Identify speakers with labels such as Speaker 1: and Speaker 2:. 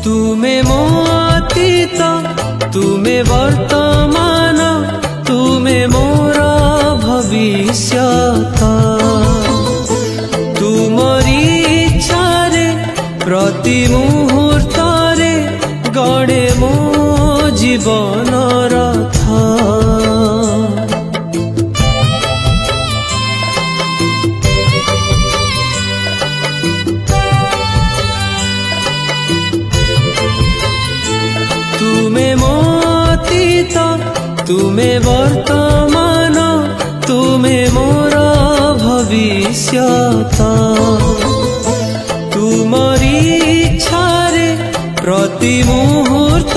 Speaker 1: तुमे मो अतीत तुमे वर्तमान तुमे मोर भविष्यत तुमरी इच्छारे प्रति मुहूर्तरे गड़े मो जीवन रथ तुमे मो अतीत तुमे वर्तमान तुमे मोर भविष्यत तुमरी इच्छारे प्रति मुहूर्त